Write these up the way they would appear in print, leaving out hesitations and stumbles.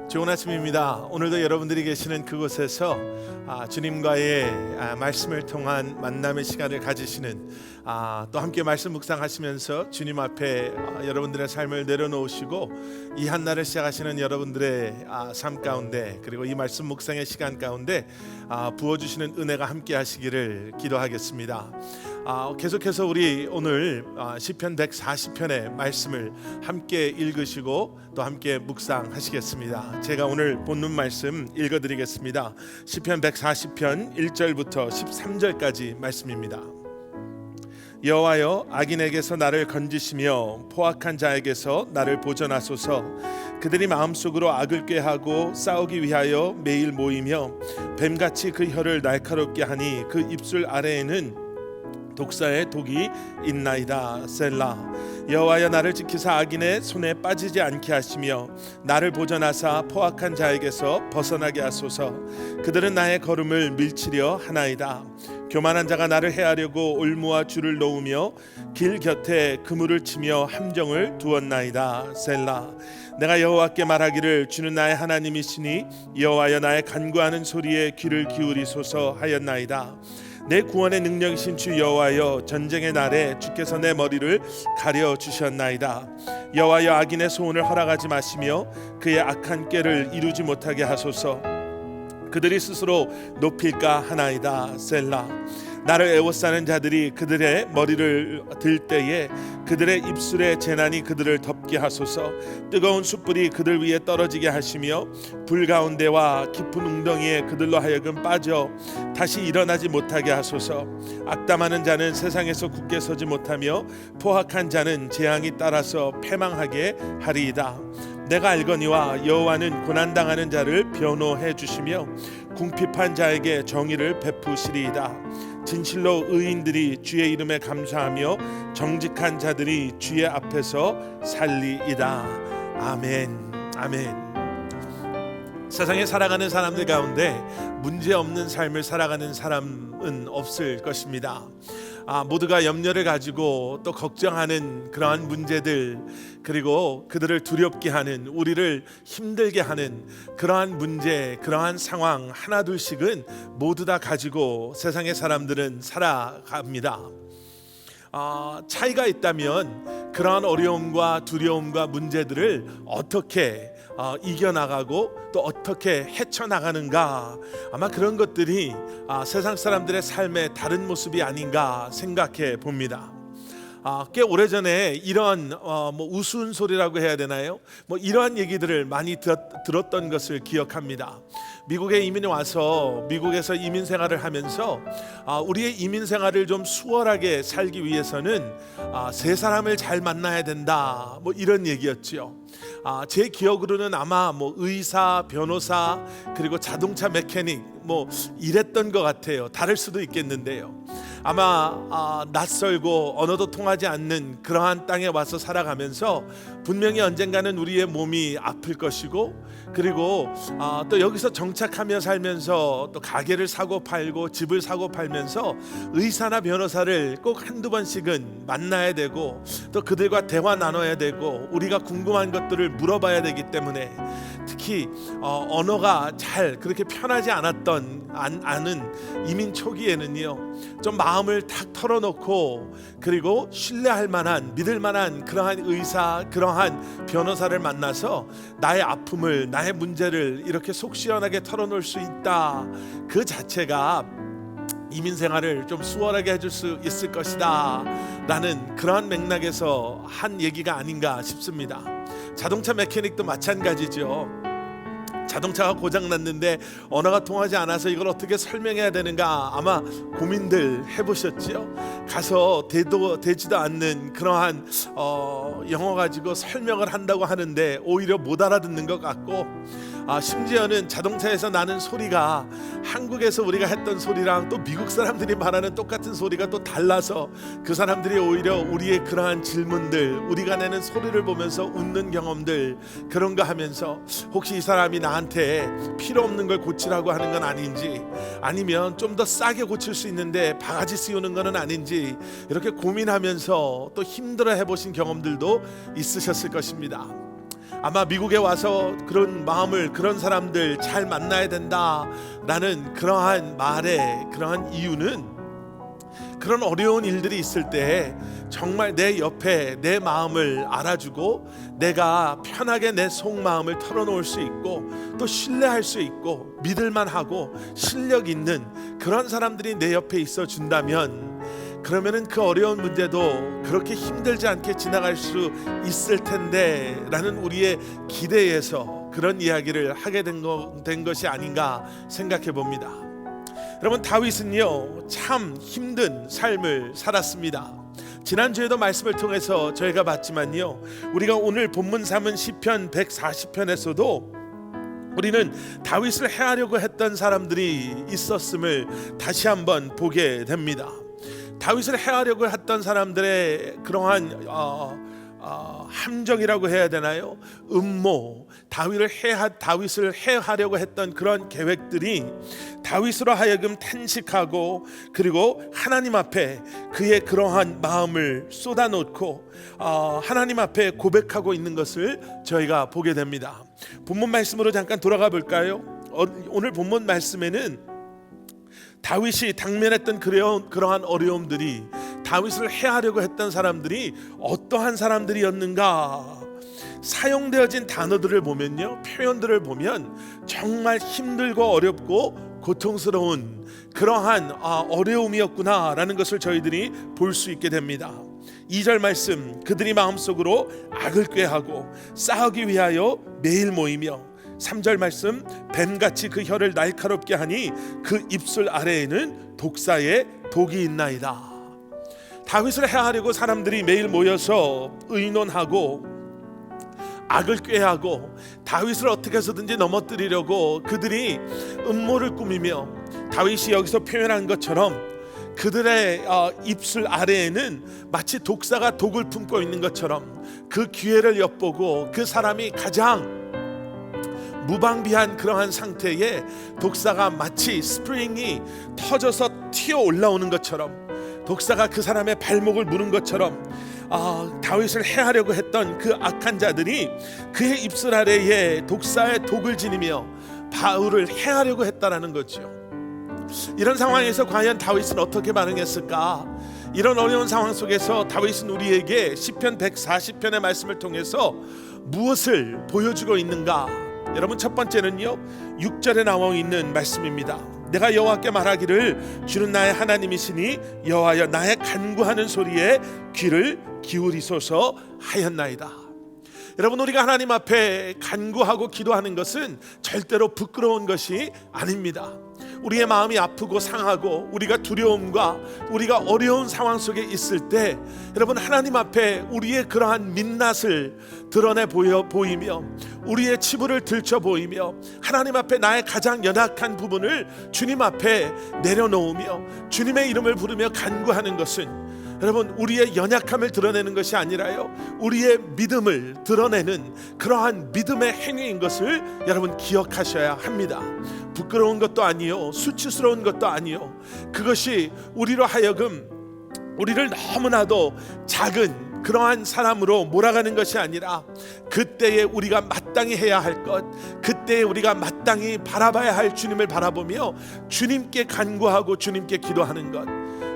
좋은 아침입니다. 오늘도 여러분들이 계시는 그곳에서 주님과의 말씀을 통한 만남의 시간을 가지시는 또 함께 말씀 묵상하시면서 주님 앞에 여러분들의 삶을 내려놓으시고 이 한날을 시작하시는 여러분들의 삶 가운데, 그리고 이 말씀 묵상의 시간 가운데 부어주시는 은혜가 함께 하시기를 기도하겠습니다. 계속해서 우리 오늘 시편 140편의 말씀을 함께 읽으시고 또 함께 묵상하시겠습니다. 제가 오늘 본문 말씀 읽어드리겠습니다. 시편 140편 1절부터 13절까지 말씀입니다. 여호와여, 악인에게서 나를 건지시며 포악한 자에게서 나를 보전하소서. 그들이 마음속으로 악을 꾀하고 싸우기 위하여 매일 모이며 뱀같이 그 혀를 날카롭게 하니 그 입술 아래에는 독사의 독이 있나이다. 셀라. 여호와여, 나를 지키사 악인의 손에 빠지지 않게 하시며 나를 보전하사 포악한 자에게서 벗어나게 하소서. 그들은 나의 걸음을 밀치려 하나이다. 교만한 자가 나를 해하려고 올무와 줄을 놓으며 길 곁에 그물을 치며 함정을 두었나이다. 셀라. 내가 여호와께 말하기를 주는 나의 하나님이시니 여호와여, 나의 간구하는 소리에 귀를 기울이소서 하였나이다. 내 구원의 능력이신 주 여호와여, 전쟁의 날에 주께서 내 머리를 가려 주셨나이다. 여호와여, 악인의 소원을 허락하지 마시며 그의 악한 꾀를 이루지 못하게 하소서. 그들이 스스로 높일까 하나이다. 셀라. 나를 애워싸는 자들이 그들의 머리를 들 때에 그들의 입술의 재난이 그들을 덮게 하소서. 뜨거운 숯불이 그들 위에 떨어지게 하시며 불 가운데와 깊은 웅덩이에 그들로 하여금 빠져 다시 일어나지 못하게 하소서. 악담하는 자는 세상에서 굳게 서지 못하며 포악한 자는 재앙이 따라서 패망하게 하리이다. 내가 알거니와 여호와는 고난당하는 자를 변호해 주시며 궁핍한 자에게 정의를 베푸시리이다. 진실로 의인들이 주의 이름에 감사하며 정직한 자들이 주의 앞에서 살리이다. 아멘. 아멘. 세상에 살아가는 사람들 가운데 문제없는 삶을 살아가는 사람은 없을 것입니다. 모두가 염려를 가지고 또 걱정하는 그러한 문제들, 그리고 그들을 두렵게 하는, 우리를 힘들게 하는 그러한 문제, 그러한 상황 하나둘씩은 모두 다 가지고 세상의 사람들은 살아갑니다. 차이가 있다면 그러한 어려움과 두려움과 문제들을 어떻게 이겨나가고 또 어떻게 헤쳐나가는가, 아마 그런 것들이 세상 사람들의 삶의 다른 모습이 아닌가 생각해 봅니다. 꽤 오래전에 이런 우스운 소리라고 해야 되나요? 이러한 얘기들을 많이 들었던 것을 기억합니다. 미국에 이민이 와서 미국에서 이민 생활을 하면서 우리의 이민 생활을 좀 수월하게 살기 위해서는 세 사람을 잘 만나야 된다, 이런 얘기였죠. 제 기억으로는 아마 의사, 변호사, 그리고 자동차 메케닉 이랬던 것 같아요. 다를 수도 있겠는데요. 아마 낯설고 언어도 통하지 않는 그러한 땅에 와서 살아가면서 분명히 언젠가는 우리의 몸이 아플 것이고, 그리고 또 여기서 정착하며 살면서 또 가게를 사고 팔고 집을 사고 팔면서 의사나 변호사를 꼭 한두 번씩은 만나야 되고 또 그들과 대화 나눠야 되고 우리가 궁금한 것들을 물어봐야 되기 때문에, 특히 언어가 잘 그렇게 편하지 않은 이민 초기에는요, 좀 마음을 탁 털어놓고 그리고 신뢰할 만한, 믿을 만한 그러한 의사, 그러한 변호사를 만나서 나의 아픔을, 나의 문제를 이렇게 속 시원하게 털어놓을 수 있다, 그 자체가 이민 생활을 좀 수월하게 해줄 수 있을 것이다 라는 그러한 맥락에서 한 얘기가 아닌가 싶습니다. 자동차 메케닉도 마찬가지죠. 자동차가 고장났는데 언어가 통하지 않아서 이걸 어떻게 설명해야 되는가, 아마 고민들 해보셨죠? 가서 되지도 않는 그러한 영어 가지고 설명을 한다고 하는데 오히려 못 알아듣는 것 같고, 심지어는 자동차에서 나는 소리가 한국에서 우리가 했던 소리랑 또 미국 사람들이 말하는 똑같은 소리가 또 달라서 그 사람들이 오히려 우리의 그러한 질문들, 우리가 내는 소리를 보면서 웃는 경험들, 그런 거 하면서 혹시 이 사람이 나한테 필요 없는 걸 고치라고 하는 건 아닌지, 아니면 좀 더 싸게 고칠 수 있는데 바가지 씌우는 건 아닌지, 이렇게 고민하면서 또 힘들어 해보신 경험들도 있으셨을 것입니다. 아마 미국에 와서 그런 마음을, 그런 사람들 잘 만나야 된다라는 그러한 말의 그러한 이유는, 그런 어려운 일들이 있을 때 정말 내 옆에 내 마음을 알아주고 내가 편하게 내 속마음을 털어놓을 수 있고 또 신뢰할 수 있고 믿을만하고 실력 있는 그런 사람들이 내 옆에 있어 준다면, 그러면은 그 어려운 문제도 그렇게 힘들지 않게 지나갈 수 있을 텐데 라는 우리의 기대에서 그런 이야기를 하게 된 것이 아닌가 생각해 봅니다. 여러분, 다윗은요 참 힘든 삶을 살았습니다. 지난주에도 말씀을 통해서 저희가 봤지만요, 우리가 오늘 본문 삼은 시편 140편에서도 우리는 다윗을 해하려고 했던 사람들이 있었음을 다시 한번 보게 됩니다. 다윗을 해하려고 했던 사람들의 그러한 함정이라고 해야 되나요? 음모, 다윗을 해하려고 했던 그런 계획들이 다윗으로 하여금 탄식하고 그리고 하나님 앞에 그의 그러한 마음을 쏟아놓고 하나님 앞에 고백하고 있는 것을 저희가 보게 됩니다. 본문 말씀으로 잠깐 돌아가 볼까요? 오늘 본문 말씀에는 다윗이 당면했던 그러한 어려움들이, 다윗을 해하려고 했던 사람들이 어떠한 사람들이었는가, 사용되어진 단어들을 보면요, 표현들을 보면 정말 힘들고 어렵고 고통스러운 그러한 어려움이었구나라는 것을 저희들이 볼 수 있게 됩니다. 2절 말씀, 그들이 마음속으로 악을 꾀하고 싸우기 위하여 매일 모이며, 3절 말씀, 뱀같이 그 혀를 날카롭게 하니 그 입술 아래에는 독사의 독이 있나이다. 다윗을 해하려고 사람들이 매일 모여서 의논하고 악을 꾀하고 다윗을 어떻게 해서든지 넘어뜨리려고 그들이 음모를 꾸미며, 다윗이 여기서 표현한 것처럼 그들의 입술 아래에는 마치 독사가 독을 품고 있는 것처럼 그 기회를 엿보고 그 사람이 가장 무방비한 그러한 상태에 독사가 마치 스프링이 터져서 튀어 올라오는 것처럼, 독사가 그 사람의 발목을 무는 것처럼 다윗을 해하려고 했던 그 악한 자들이 그의 입술 아래에 독사의 독을 지니며 바울을 해하려고 했다라는 거죠. 이런 상황에서 과연 다윗은 어떻게 반응했을까? 이런 어려운 상황 속에서 다윗은 우리에게 시편 140편의 말씀을 통해서 무엇을 보여주고 있는가? 여러분, 첫 번째는요 6절에 나와 있는 말씀입니다. 내가 여호와께 말하기를 주는 나의 하나님이시니 여호와여 나의 간구하는 소리에 귀를 기울이소서 하였나이다. 여러분, 우리가 하나님 앞에 간구하고 기도하는 것은 절대로 부끄러운 것이 아닙니다. 우리의 마음이 아프고 상하고 우리가 두려움과 우리가 어려운 상황 속에 있을 때, 여러분, 하나님 앞에 우리의 그러한 민낯을 드러내 보이며 우리의 치부를 들춰 보이며 하나님 앞에 나의 가장 연약한 부분을 주님 앞에 내려놓으며 주님의 이름을 부르며 간구하는 것은, 여러분, 우리의 연약함을 드러내는 것이 아니라요, 우리의 믿음을 드러내는 그러한 믿음의 행위인 것을 여러분 기억하셔야 합니다. 부끄러운 것도 아니요, 수치스러운 것도 아니요, 그것이 우리로 하여금 우리를 너무나도 작은 그러한 사람으로 몰아가는 것이 아니라 그때에 우리가 마땅히 해야 할 것, 그때에 우리가 마땅히 바라봐야 할 주님을 바라보며 주님께 간구하고 주님께 기도하는 것.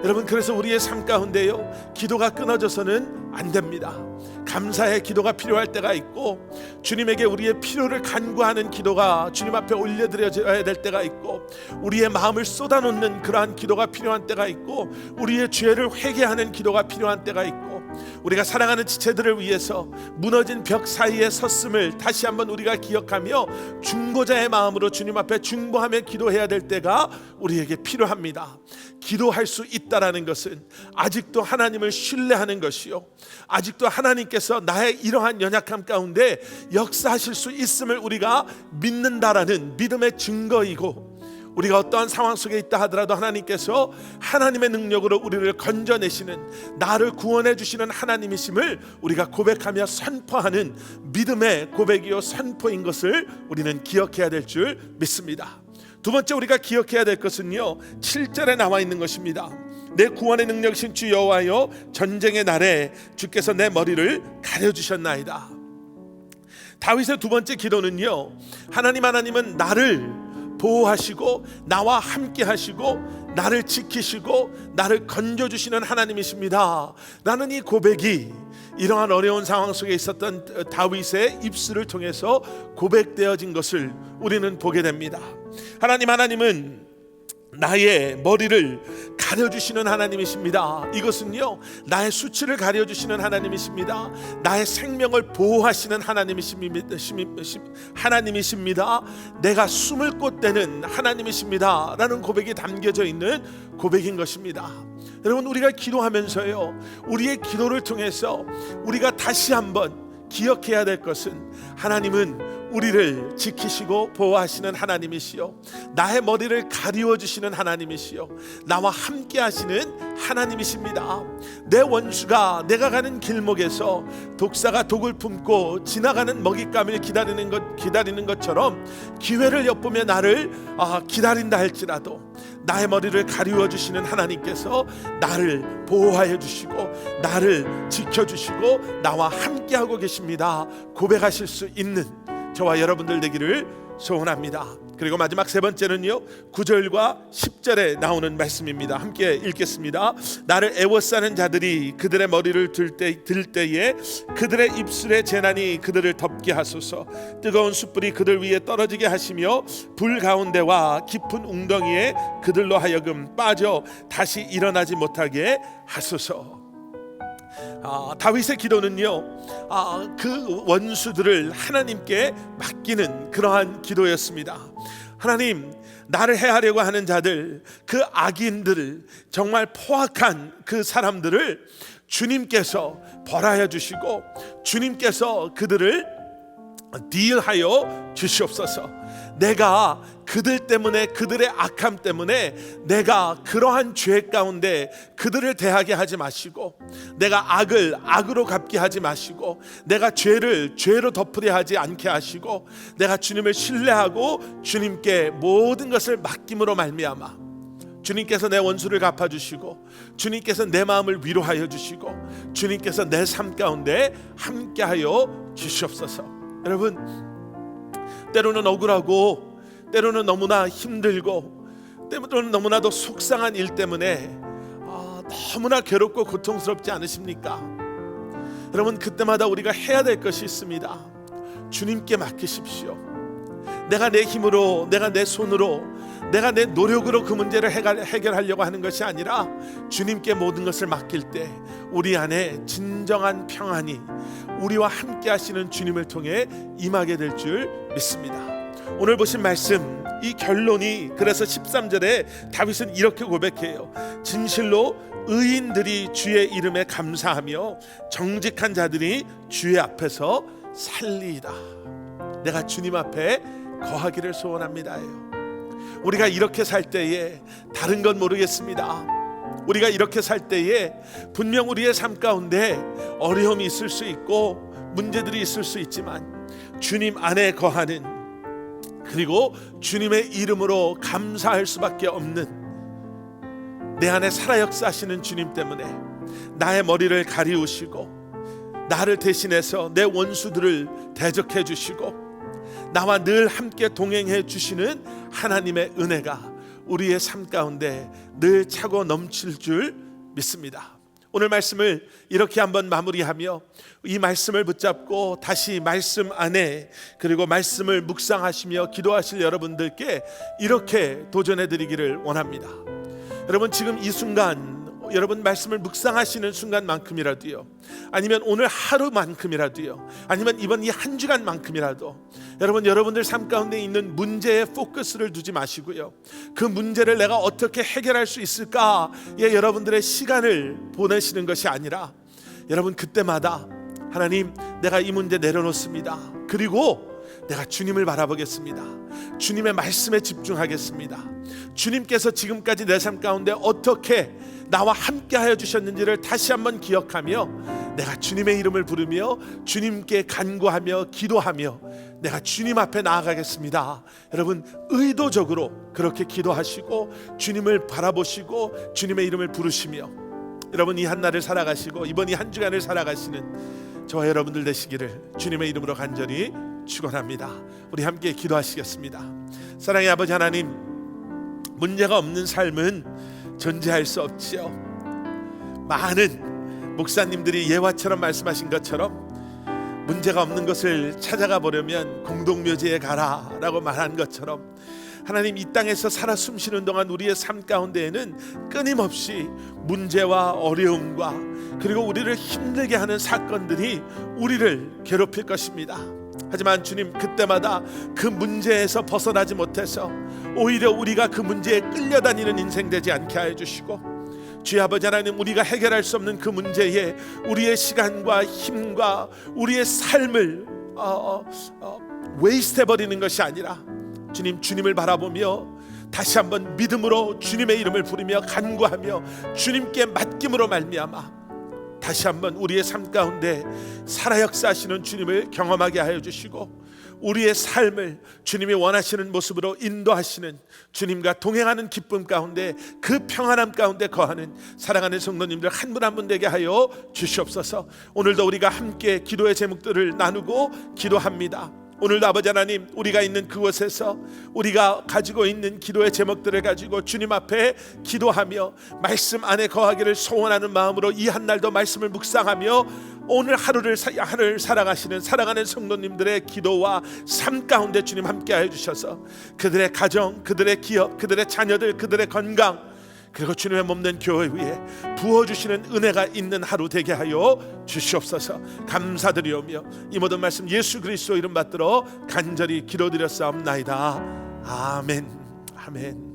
여러분, 그래서 우리의 삶 가운데요 기도가 끊어져서는 안 됩니다. 감사의 기도가 필요할 때가 있고, 주님에게 우리의 필요를 간구하는 기도가 주님 앞에 올려드려야 될 때가 있고, 우리의 마음을 쏟아놓는 그러한 기도가 필요한 때가 있고, 우리의 죄를 회개하는 기도가 필요한 때가 있고, 우리가 사랑하는 지체들을 위해서 무너진 벽 사이에 섰음을 다시 한번 우리가 기억하며 중보자의 마음으로 주님 앞에 중보하며 기도해야 될 때가 우리에게 필요합니다. 기도할 수 있다라는 것은 아직도 하나님을 신뢰하는 것이요, 아직도 하나님께서 나의 이러한 연약함 가운데 역사하실 수 있음을 우리가 믿는다라는 믿음의 증거이고, 우리가 어떠한 상황 속에 있다 하더라도 하나님께서 하나님의 능력으로 우리를 건져내시는, 나를 구원해 주시는 하나님이심을 우리가 고백하며 선포하는 믿음의 고백이요 선포인 것을 우리는 기억해야 될 줄 믿습니다. 두 번째 우리가 기억해야 될 것은요 7절에 나와 있는 것입니다. 내 구원의 능력이신 주 여호와여 전쟁의 날에 주께서 내 머리를 가려주셨나이다. 다윗의 두 번째 기도는요, 하나님은 나를 보호하시고 나와 함께 하시고 나를 지키시고 나를 건져주시는 하나님이십니다 라는 이 고백이 이러한 어려운 상황 속에 있었던 다윗의 입술을 통해서 고백되어진 것을 우리는 보게 됩니다. 하나님은 나의 머리를 가려주시는 하나님이십니다. 이것은요, 나의 수치를 가려주시는 하나님이십니다. 나의 생명을 보호하시는 하나님이십니다. 내가 숨을 곳 되는 하나님이십니다 라는 고백이 담겨져 있는 고백인 것입니다. 여러분, 우리가 기도하면서요, 우리의 기도를 통해서 우리가 다시 한번 기억해야 될 것은, 하나님은 우리를 지키시고 보호하시는 하나님이시요, 나의 머리를 가리워 주시는 하나님이시요, 나와 함께 하시는 하나님이십니다. 내 원수가 내가 가는 길목에서 독사가 독을 품고 지나가는 먹잇감을 기다리는 것처럼 기회를 엿보며 나를 기다린다 할지라도 나의 머리를 가리워 주시는 하나님께서 나를 보호하여 주시고 나를 지켜주시고 나와 함께하고 계십니다 고백하실 수 있는 저와 여러분들 되기를 소원합니다. 그리고 마지막 세 번째는요, 9절과 10절에 나오는 말씀입니다. 함께 읽겠습니다. 나를 애워싸는 자들이 그들의 머리를 들 때에 그들의 입술의 재난이 그들을 덮게 하소서. 뜨거운 숯불이 그들 위에 떨어지게 하시며 불 가운데와 깊은 웅덩이에 그들로 하여금 빠져 다시 일어나지 못하게 하소서. 다윗의 기도는요, 그 원수들을 하나님께 맡기는 그러한 기도였습니다. 하나님, 나를 해하려고 하는 자들, 그 악인들을, 정말 포악한 그 사람들을 주님께서 벌하여 주시고 주님께서 그들을 딜하여 주시옵소서. 내가 그들 때문에, 그들의 악함 때문에 내가 그러한 죄 가운데 그들을 대하게 하지 마시고, 내가 악을 악으로 갚게 하지 마시고, 내가 죄를 죄로 덮으려 하지 않게 하시고, 내가 주님을 신뢰하고 주님께 모든 것을 맡김으로 말미암아 주님께서 내 원수를 갚아주시고 주님께서 내 마음을 위로하여 주시고 주님께서 내 삶 가운데 함께하여 주시옵소서. 여러분, 때로는 억울하고 때로는 너무나 힘들고 때로는 너무나도 속상한 일 때문에 너무나 괴롭고 고통스럽지 않으십니까? 여러분, 그때마다 우리가 해야 될 것이 있습니다. 주님께 맡기십시오. 내가 내 힘으로, 내가 내 손으로, 내가 내 노력으로 그 문제를 해결하려고 하는 것이 아니라 주님께 모든 것을 맡길 때 우리 안에 진정한 평안이 우리와 함께 하시는 주님을 통해 임하게 될 줄 믿습니다. 오늘 보신 말씀, 이 결론이, 그래서 13절에 다윗은 이렇게 고백해요. 진실로 의인들이 주의 이름에 감사하며 정직한 자들이 주의 앞에서 살리이다. 내가 주님 앞에 거하기를 소원합니다요. 우리가 이렇게 살 때에 다른 건 모르겠습니다. 우리가 이렇게 살 때에 분명 우리의 삶 가운데 어려움이 있을 수 있고 문제들이 있을 수 있지만 주님 안에 거하는, 그리고 주님의 이름으로 감사할 수밖에 없는 내 안에 살아 역사하시는 주님 때문에 나의 머리를 가리우시고 나를 대신해서 내 원수들을 대적해 주시고 나와 늘 함께 동행해 주시는 하나님의 은혜가 우리의 삶 가운데 늘 차고 넘칠 줄 믿습니다. 오늘 말씀을 이렇게 한번 마무리하며 이 말씀을 붙잡고 다시 말씀 안에, 그리고 말씀을 묵상하시며 기도하실 여러분들께 이렇게 도전해 드리기를 원합니다. 여러분, 지금 이 순간 여러분 말씀을 묵상하시는 순간만큼이라도요, 아니면 오늘 하루만큼이라도요, 아니면 이번 이 한 주간만큼이라도 여러분들 삶 가운데 있는 문제에 포커스를 두지 마시고요, 그 문제를 내가 어떻게 해결할 수 있을까에 여러분들의 시간을 보내시는 것이 아니라, 여러분 그때마다 하나님, 내가 이 문제 내려놓습니다. 그리고 내가 주님을 바라보겠습니다. 주님의 말씀에 집중하겠습니다. 주님께서 지금까지 내 삶 가운데 어떻게 나와 함께 하여 주셨는지를 다시 한번 기억하며 내가 주님의 이름을 부르며 주님께 간구하며 기도하며 내가 주님 앞에 나아가겠습니다. 여러분, 의도적으로 그렇게 기도하시고 주님을 바라보시고 주님의 이름을 부르시며 여러분 이 한날을 살아가시고 이번 이 한 주간을 살아가시는 저와 여러분들 되시기를 주님의 이름으로 간절히 축원합니다. 우리 함께 기도하시겠습니다. 사랑의 아버지 하나님, 문제가 없는 삶은 존재할 수 없지요. 많은 목사님들이 예화처럼 말씀하신 것처럼 문제가 없는 것을 찾아가 보려면 공동묘지에 가라라고 말한 것처럼 하나님, 이 땅에서 살아 숨쉬는 동안 우리의 삶 가운데에는 끊임없이 문제와 어려움과 그리고 우리를 힘들게 하는 사건들이 우리를 괴롭힐 것입니다. 하지만 주님, 그때마다 그 문제에서 벗어나지 못해서 오히려 우리가 그 문제에 끌려다니는 인생 되지 않게 하여 주시고, 주의 아버지 하나님, 우리가 해결할 수 없는 그 문제에 우리의 시간과 힘과 우리의 삶을 웨이스트해버리는 것이 아니라 주님, 주님을 바라보며 다시 한번 믿음으로 주님의 이름을 부르며 간구하며 주님께 맡김으로 말미암아 다시 한번 우리의 삶 가운데 살아 역사하시는 주님을 경험하게 하여 주시고, 우리의 삶을 주님이 원하시는 모습으로 인도하시는 주님과 동행하는 기쁨 가운데, 그 평안함 가운데 거하는 사랑하는 성도님들 한 분 한 분 되게 하여 주시옵소서. 오늘도 우리가 함께 기도의 제목들을 나누고 기도합니다. 오늘도 아버지 하나님, 우리가 있는 그곳에서 우리가 가지고 있는 기도의 제목들을 가지고 주님 앞에 기도하며 말씀 안에 거하기를 소원하는 마음으로 이 한날도 말씀을 묵상하며 오늘 하루를 살아가시는 사랑하는 성도님들의 기도와 삶 가운데 주님 함께 해주셔서 그들의 가정, 그들의 기업, 그들의 자녀들, 그들의 건강, 그리고 주님의 몸된 교회 위에 부어주시는 은혜가 있는 하루 되게 하여 주시옵소서. 감사드리오며 이 모든 말씀 예수 그리스도 이름 받들어 간절히 기도드렸사옵나이다. 아멘. 아멘.